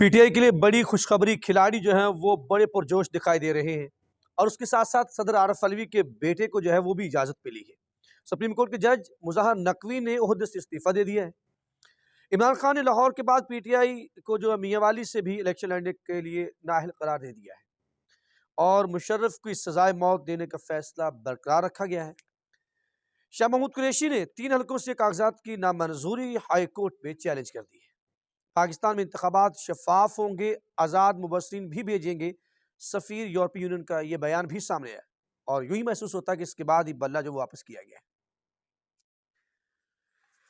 PTI के लिए बड़ी खुशखबरी, खिलाड़ी जो हैं वो बड़े पुरजोश दिखाई दे रहे हैं और उसके साथ साथ सदर आरफ अलवी के बेटे को जो है वो भी इजाजत मिली है। सुप्रीम कोर्ट के जज मुज़ाहर नकवी ने ओहदे से इस्तीफा दे दिया है। इमरान खान ने लाहौर के बाद पीटीआई को जो है मियांवाली से भी इलेक्शन लड़ने के लिए नाअहल करार दे दिया है और मुशर्रफ को सजाए मौत देने का फैसला बरकरार रखा गया है। शाह महमूद कुरैशी ने 3 हलकों से कागजात की नामंजूरी हाई कोर्ट में चैलेंज कर दी है। पाकिस्तान में इंतखाबात शफाफ होंगे, आज़ाद मुबस्सिरीन भी भेजेंगे, सफ़ीर यूरोपीय यूनियन का ये बयान भी सामने आया और यूं ही महसूस होता है कि इसके बाद ही बल्ला जो वापस किया गया है।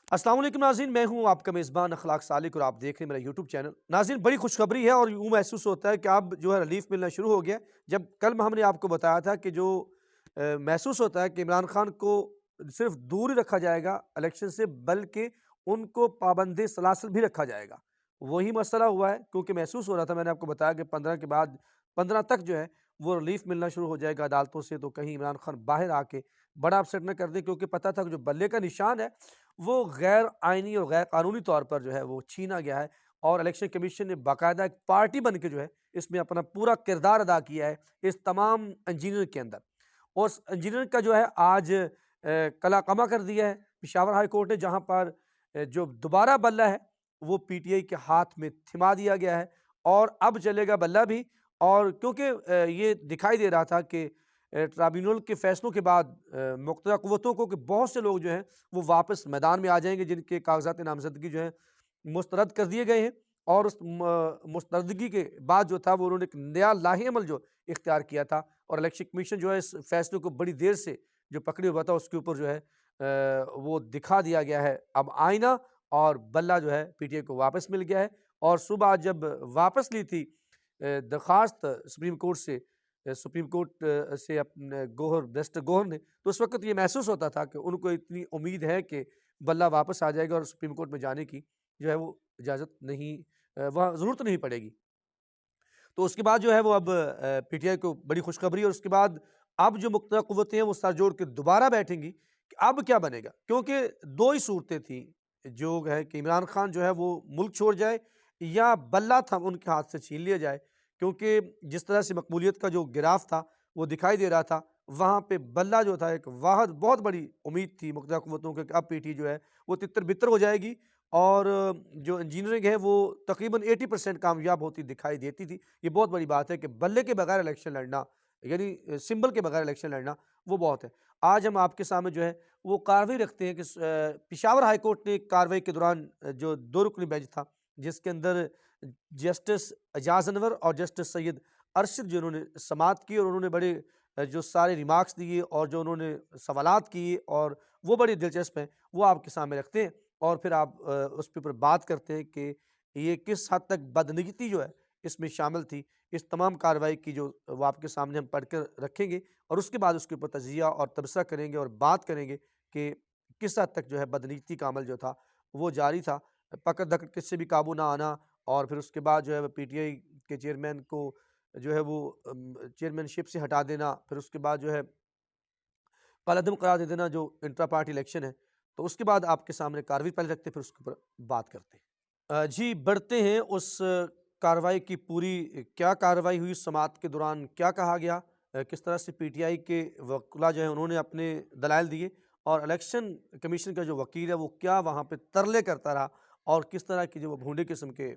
अस्सलाम वालेकुम नाज़रीन, मैं हूं आपका मेज़बान अखलाक सालिक और आप देख रहे हैं मेरा यूट्यूब चैनल। नाज़रीन, बड़ी खुशखबरी है और यूं महसूस होता है कि अब जो है रिलीफ मिलना शुरू हो गया। जब कल हमने आपको बताया था कि जो महसूस होता है कि इमरान खान को सिर्फ दूर ही रखा जाएगा इलेक्शन से, बल्कि उनको पाबंदी सलासल भी रखा जाएगा। वही मसला हुआ है, क्योंकि महसूस हो रहा था, मैंने आपको बताया कि 15 के बाद 15 तक जो है वो रिलीफ मिलना शुरू हो जाएगा अदालतों से, तो कहीं इमरान खान बाहर आके बड़ा अपसेट न कर दे, क्योंकि पता था कि जो बल्ले का निशान है वो गैर आइनी और गैर कानूनी तौर पर जो है वो छीना गया है और इलेक्शन कमीशन ने बाकायदा एक पार्टी बन के जो है इसमें अपना पूरा किरदार अदा किया है इस तमाम इंजीनियर के अंदर। और इंजीनियर का जो है आज कलाकमा कर दिया है पेशावर हाई कोर्ट ने, जहां पर जो दोबारा बल्ला है वो पीटीआई के हाथ में थमा दिया गया है और अब चलेगा बल्ला भी। और क्योंकि ये दिखाई दे रहा था कि ट्राइब्यूनल के फैसलों के बाद मुक़्तदा क़ुव्वतों को कि बहुत से लोग जो हैं वो वापस मैदान में आ जाएंगे, जिनके कागजात नामजदगी जो है मुस्तरद कर दिए गए हैं और उस मुस्तरदगी के बाद जो था वो उन्होंने एक नया लाही अमल जो इख्तियार किया था और इलेक्शन कमीशन जो है इस फैसले को बड़ी देर से जो पकड़े हुआ था उसके ऊपर जो है वो दिखा दिया गया है अब आईना, और बल्ला जो है पीटीआई को वापस मिल गया है। और सुबह जब वापस ली थी दरख्वास्त सुप्रीम कोर्ट से, सुप्रीम कोर्ट से अपने मिस्टर गोहर ने, तो उस वक्त ये महसूस होता था कि उनको इतनी उम्मीद है कि बल्ला वापस आ जाएगा और सुप्रीम कोर्ट में जाने की जो है वो इजाज़त नहीं, वहाँ ज़रूरत नहीं पड़ेगी। तो उसके बाद जो है वो अब पीटीआई को बड़ी खुशखबरी है और उसके बाद अब जो मुक़्तदा क़ुव्वतें हैं वो सर जोड़ के दोबारा बैठेंगी कि अब क्या बनेगा, क्योंकि दो ही सूरतें थी जो है कि इमरान खान जो है वो मुल्क छोड़ जाए या बल्ला था उनके हाथ से छीन लिया जाए। क्योंकि जिस तरह से मकबूलियत का जो गिराफ था वो दिखाई दे रहा था, वहाँ पे बल्ला जो था एक वाहद बहुत बड़ी उम्मीद थी मुक़्तदा क़ुव्वतों की कि अब पीटी जो है वो तितर-बितर हो जाएगी और जो इंजीनियरिंग है वो तकरीबन 80% कामयाब होती दिखाई देती थी। ये बहुत बड़ी बात है कि बल्ले के बगैर इलेक्शन लड़ना, यानी सिंबल के बगैर इलेक्शन लड़ना, वो बहुत है। आज हम आपके सामने जो है वो कार्रवाई रखते हैं कि पेशावर हाई कोर्ट ने कार्रवाई के दौरान जो 2 रुकनी बेंच था, जिसके अंदर जस्टिस एजाज अनवर और जस्टिस सैयद अरशद जिन्होंने समाअत की और उन्होंने बड़े जो सारे रिमार्क्स दिए और जो उन्होंने सवालात किए और वो बड़ी दिलचस्प हैं, वो आपके सामने रखते हैं और फिर आप उस पे ऊपर बात करते हैं कि ये किस हद तक बदनीयती जो है इसमें शामिल थी। इस तमाम कार्रवाई की जो वो आपके सामने हम पढ़कर रखेंगे और उसके बाद उसके ऊपर तजिया और तबसरा करेंगे और बात करेंगे कि किस हद तक जो है बदनीयती का अमल जो था वो जारी था। पकड़-धकड़ किससे भी काबू ना आना और फिर उसके बाद जो है वो पीटीआई के चेयरमैन को जो है वो चेयरमैनशिप से हटा देना, फिर उसके बाद जो है कलअदम करार दे देना जो इंट्रा पार्टी इलेक्शन है। तो उसके बाद आपके सामने कार्रवाई पहले रखते हैं, फिर उसके ऊपर बात करते हैं। जी, बढ़ते हैं उस कार्रवाई की पूरी क्या कार्रवाई हुई, समाअत के दौरान क्या कहा गया, किस तरह से पीटीआई के वकील जो हैं उन्होंने अपने दलाइल दिए और इलेक्शन कमीशन का जो वकील है वो क्या वहाँ पे तरले करता रहा और किस तरह की जो वो भोंडे किस्म के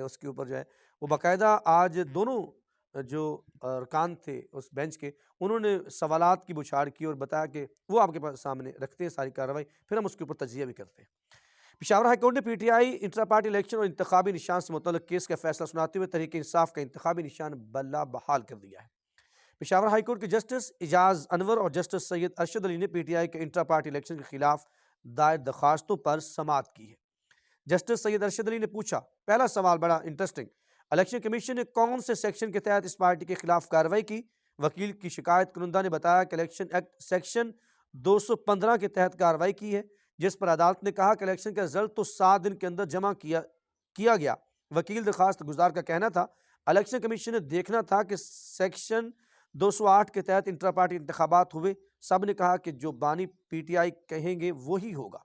उसके ऊपर जो है वो बाकायदा आज दोनों जो अरकान थे उस बेंच के, उन्होंने सवालात की बौछार की और बताया कि वो आपके पास सामने रखते हैं सारी कार्रवाई, फिर हम उसके ऊपर तजिया भी करते हैं। पेशावर हाईकोर्ट ने पीटीआई इंट्रा पार्टी इलेक्शन और इंतखाबी निशान से मुतल्लिक केस का फैसला सुनाते हुए तहरीक इंसाफ का इंतखाबी निशान बल्ला बहाल कर दिया है। पेशावर हाईकोर्ट के जस्टिस एजाज अनवर और जस्टिस सैयद अरशद अली ने पीटीआई के इंट्रा पार्टी इलेक्शन के खिलाफ दायर दरखास्तों पर समाअत की है। जस्टिस सैयद अरशद अली ने पूछा, पहला सवाल बड़ा इंटरेस्टिंग, इलेक्शन कमीशन ने कौन से सेक्शन के तहत इस पार्टी के खिलाफ कार्रवाई की? वकील की शिकायत कुनंदा ने बताया कि इलेक्शन एक्ट सेक्शन 215 के तहत कार्रवाई की है, जिस पर अदालत ने कहा कि इलेक्शन का रिजल्ट तो 7 दिन के अंदर जमा किया गया। वकील दरखास्त गुजार का कहना था, इलेक्शन कमीशन ने देखना था कि सेक्शन 208 के तहत इंट्रा पार्टी इंतखाबात हुए। सब ने कहा कि जो बानी पीटीआई कहेंगे वही होगा।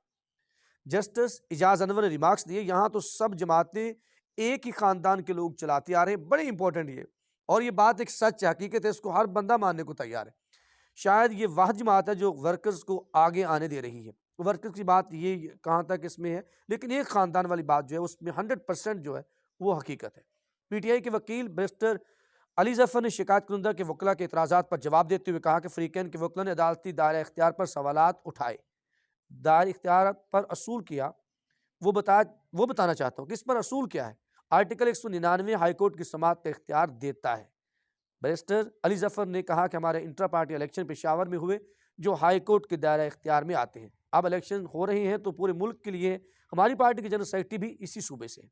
जस्टिस एजाज अनवर ने रिमार्क्स दिए, यहाँ तो सब जमातें एक ही ख़ानदान के लोग चलाते आ रहे हैं। बड़े इंपॉर्टेंट ये, और ये बात एक सच है, हकीकत है, इसको हर बंदा मानने को तैयार है। शायद ये वाह जमात है जो वर्कर्स को आगे आने दे रही है। वर्कर्स की बात ये कहाँ तक इसमें है, लेकिन एक ख़ानदान वाली बात जो है उसमें 100% जो है वो हकीकत है। पीटीआई के वकील बैरिस्टर अली जफ़र ने शिकायत कुंदा के वकला के एतराज़ात पर जवाब देते हुए कहा कि फ़रीक़ैन के वकला ने अदालती दायरा इख्तियार पर सवालात उठाए, दायरा इख्तियार पर असूल किया। वो बताना चाहता हूँ कि इस पर असूल क्या है। आर्टिकल 199 हाईकोर्ट की समाअत का इख्तियार देता है। बैरिस्टर अली जफ़र ने कहा कि हमारे इंट्रा पार्टी इलेक्शन पेशावर में हुए जो हाई कोर्ट के दायरा इख्तियार में आते हैं। अब इलेक्शन हो रहे हैं तो पूरे मुल्क के लिए हमारी पार्टी के जनरल सेक्रेटरी भी इसी सूबे से है।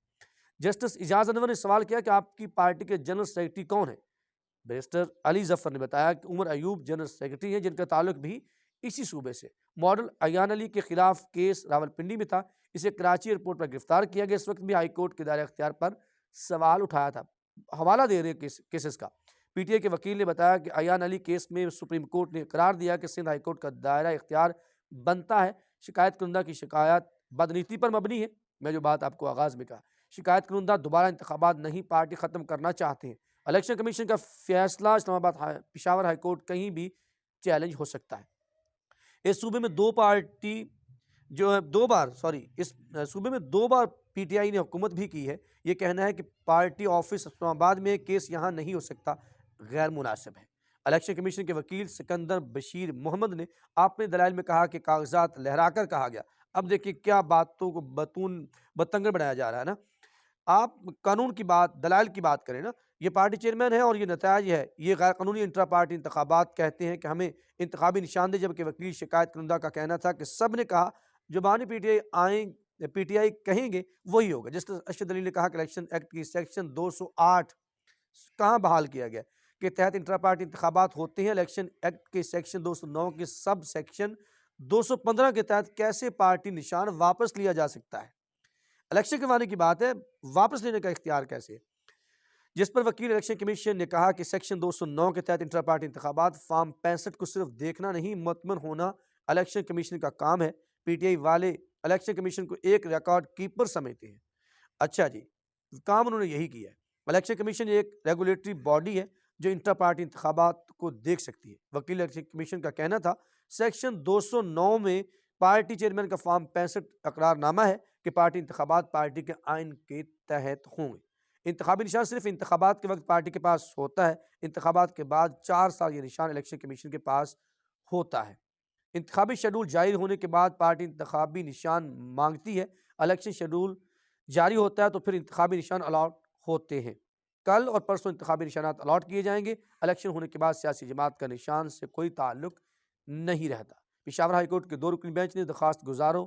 जस्टिस इजाज़ अनवर ने सवाल किया कि आपकी पार्टी के जनरल सेक्रेटरी कौन है। बैरिस्टर अली जफ़र ने बताया कि उमर अयूब जनरल सेक्रेटरी हैं, जिनका ताल्लुक भी इसी सूबे से। मॉडल अयान अली के खिलाफ केस रावलपिंडी में था, इसे कराची एयरपोर्ट पर गिरफ्तार किया गया। इस वक्त भी हाई कोर्ट के दायरा इख्तियार पर सवाल उठाया था। हवाला दे रहे केसेस का। पीटीआई के वकील ने बताया कि अयान अली केस में सुप्रीम कोर्ट ने करार दिया कि सिंध हाई कोर्ट का दायरा इख्तियार बनता है। शिकायत कुंदा की शिकायत बदनीति पर मबनी है। मैं जो बात आपको आगाज़ में कहा, शिकायत कुंदा दोबारा इंतखाबात नहीं, पार्टी ख़त्म करना चाहते हैं। इलेक्शन कमीशन का फैसला इस्लामाबाद पेशावर हाई कोर्ट कहीं भी चैलेंज हो सकता है। इस सूबे में दो पार्टी जो है दो बार सॉरी इस सूबे में 2 बार पीटीआई ने हुकूमत भी की है। ये कहना है कि पार्टी ऑफिस इस्लामाबाद में केस यहाँ नहीं हो सकता, गैर मुनासिब है। इलेक्शन कमीशन के वकील सिकंदर बशीर मोहम्मद ने अपने दलाइल में कहा कि कागजात लहराकर कहा गया। अब देखिए क्या बातों को बतंगड़ बनाया जा रहा है ना। आप कानून की बात, दलाइल की बात करें ना, ये पार्टी चेयरमैन है और ये नतायज है, ये गैर कानूनी इंट्रा पार्टी इंतखाबात कहते हैं कि हमें इंतखाबी निशान दे, जबकि वकील शिकायत कुंदा का कहना था कि सब ने कहा जुबानी पीटीआई कहेंगे वही होगा। जस्टिस अरशद अली ने कहा कि इलेक्शन एक्ट की सेक्शन 208 कहाँ बहाल किया गया के तहत इंट्रा पार्टी इंतखाबात होते हैं। इलेक्शन एक्ट के सेक्शन 209 के सब सेक्शन 215 के तहत कैसे पार्टी निशान वापस लिया जा सकता है। इलेक्शन करवाने की बात है, वापस लेने का इख्तियार कैसे है। जिस पर वकील इलेक्शन कमीशन ने कहा कि सेक्शन 209 के तहत इंट्रा पार्टी इंतखाबात फॉर्म 65 को सिर्फ देखना नहीं, मुतमन होना इलेक्शन कमीशन का काम है। पीटीआई वाले इलेक्शन कमीशन को एक रिकॉर्ड कीपर समझते हैं। अच्छा जी, काम उन्होंने यही किया है। इलेक्शन कमीशन एक रेगुलेटरी बॉडी है जो इंट्रा पार्टी इंतखाबात को देख सकती है। वकील इलेक्शन कमीशन का कहना था सेक्शन 209 में पार्टी चेयरमैन का फॉर्म 65 अकरारनामा है कि पार्टी इंतखाबात पार्टी के आइन के तहत होंगे। इंतखाबी निशान सिर्फ इंतखाबात के वक्त पार्टी के पास होता है, इंतखाबात के बाद 4 साल ये निशान इलेक्शन कमीशन के पास होता है। इंतखाबी शेड्यूल जारी होने के बाद पार्टी इंतखाबी निशान मांगती है। इलेक्शन शेड्यूल जारी होता है तो फिर इंतखाबी निशान अलॉट होते हैं। कल और परसों इंतखाबी निशानात अलॉट किए जाएंगे। इलेक्शन होने के बाद सियासी जमात का निशान से कोई ताल्लुक नहीं रहता। पेशावर हाईकोर्ट के 2 रुकनी बेंच ने दरखास्त गुजारों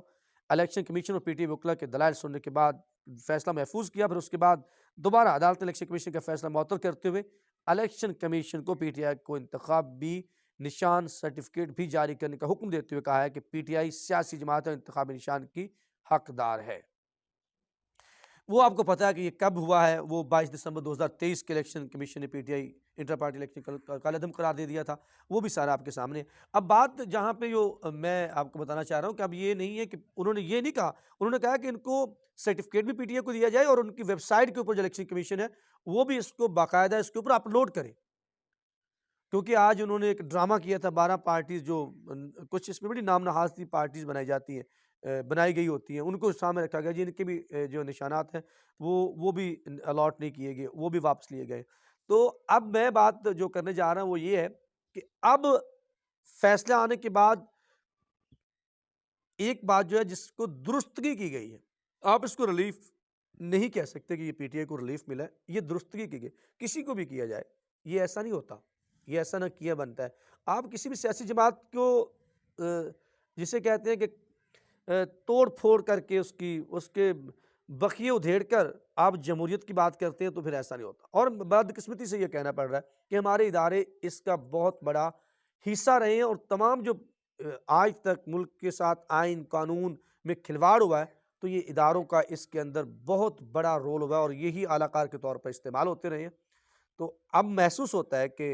इलेक्शन कमीशन और पीटीआई वकला के दलाइल सुनने के बाद फैसला महफूज किया। फिर उसके बाद दोबारा अदालत ने इलेक्शन कमीशन का फैसला मुअत्तल करते हुए इलेक्शन कमीशन को पीटीआई को इंतखाबी निशान सर्टिफिकेट भी जारी करने का हुक्म देते हुए कहा है कि पीटीआई सियासी जमात और इंतखाबी निशान की हकदार है। वो आपको पता है कि ये कब हुआ है, वो 22 दिसंबर 2023 के इलेक्शन कमीशन ने पीटीआई इंटर पार्टी इलेक्शन कालेदम करार दे दिया था। वो भी सारा आपके सामने। अब बात जहाँ पे जो मैं आपको बताना चाह रहा हूँ कि अब ये नहीं है कि उन्होंने ये नहीं कहा, उन्होंने कहा कि इनको सर्टिफिकेट भी पीटीआई को दिया जाए और उनकी वेबसाइट के ऊपर जो इलेक्शन कमीशन है वो भी इसको बाकायदा इसके ऊपर अपलोड करे। क्योंकि आज उन्होंने एक ड्रामा किया था, 12 पार्टीज जो कुछ इसमें बड़ी नाम नहाज की पार्टीज बनाई जाती हैं, बनाई गई होती हैं, उनको सामने रखा गया जिनके भी जो निशानात हैं वो भी अलॉट नहीं किए गए, वो भी वापस लिए गए। तो अब मैं बात जो करने जा रहा हूँ वो ये है कि अब फैसले आने के बाद एक बात जो है जिसको दुरुस्तगी की गई है, आप इसको रिलीफ नहीं कह सकते कि ये पीटीआई को रिलीफ मिला है, ये दुरुस्तगी की गई। किसी को भी किया जाए ये ऐसा नहीं होता, ये ऐसा ना किया बनता है। आप किसी भी सियासी जमात को जिसे कहते हैं कि तोड़ फोड़ करके उसके बखिए उधेड़ कर आप जमहूरियत की बात करते हैं तो फिर ऐसा नहीं होता। और बदकिस्मती से ये कहना पड़ रहा है कि हमारे इदारे इसका बहुत बड़ा हिस्सा रहे हैं और तमाम जो आज तक मुल्क के साथ आइन कानून में खिलवाड़ हुआ है तो ये इदारों का इसके अंदर बहुत बड़ा रोल हुआ है और यही आलाकार के तौर पर इस्तेमाल होते रहे हैं। तो अब महसूस होता है कि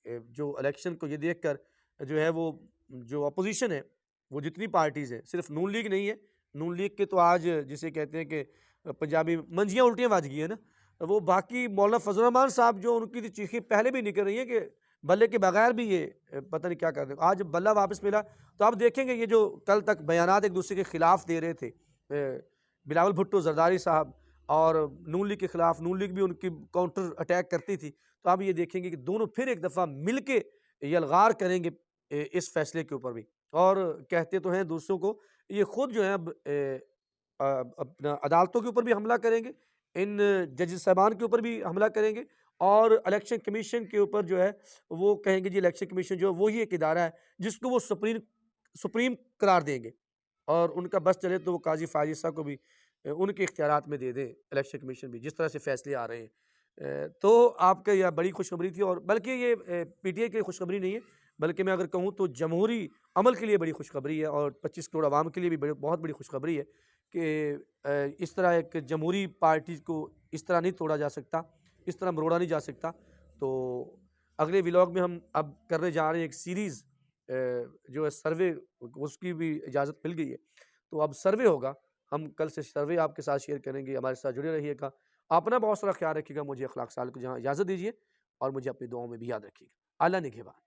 जो इलेक्शन को ये देखकर जो है वो जो अपोजिशन है, वो जितनी पार्टीज़ हैं, सिर्फ नून लीग नहीं है, नून लीग के तो आज जिसे कहते हैं कि पंजाबी में मंजियाँ उल्टियाँ वाज गई है ना। वो बाकी मौलाना फजल रहमान साहब जो उनकी तो चीखें पहले भी निकल रही हैं कि बल्ले के बगैर भी ये पता नहीं क्या कर रहे हैं। आज बल्ला वापस मिला तो आप देखेंगे ये जो कल तक बयानात एक दूसरे के खिलाफ दे रहे थे, बिलावल भुट्टो जरदारी साहब, और नून लीग के खिलाफ नून लीग भी उनकी काउंटर अटैक करती थी, तो आप ये देखेंगे कि दोनों फिर एक दफ़ा मिल के यलगार करेंगे इस फैसले के ऊपर भी। और कहते तो हैं दूसरों को, ये खुद जो है अब अपना अदालतों के ऊपर भी हमला करेंगे, इन जजेस साहबान के ऊपर भी हमला करेंगे, और इलेक्शन कमीशन के ऊपर जो है वो कहेंगे जी इलेक्शन कमीशन जो है वही एक इदारा है जिसको वो सुप्रीम सुप्रीम करार देंगे, और उनका बस चले तो वो काजी फाजिल साहब को भी उनके इख्तियारात में दे दें इलेक्शन कमीशन भी, जिस तरह से फैसले आ रहे हैं। तो आपका यह बड़ी खुशखबरी थी, और बल्कि ये पीटीआई के लिए खुशखबरी नहीं है, बल्कि मैं अगर कहूँ तो जमहूरी अमल के लिए बड़ी खुशखबरी है, और 25 करोड़ आवाम के लिए भी बहुत बड़ी खुशखबरी है कि इस तरह एक जमहूरी पार्टी को इस तरह नहीं तोड़ा जा सकता, इस तरह मरोड़ा नहीं जा सकता। तो अगले व्लॉग में हम अब करने जा रहे हैं एक सीरीज़, जो है सर्वे, उसकी भी इजाज़त मिल गई है, तो अब सर्वे होगा। हम कल से सर्वे आपके साथ शेयर करेंगे, हमारे साथ जुड़े रहिएगा। अपना बहुत सारा ख्याल रखिएगा, मुझे अखलाक साल को जहाँ इजाज़त दीजिए, और मुझे अपनी दुआओं में भी याद रखिएगा। अल्लाह निगहबान।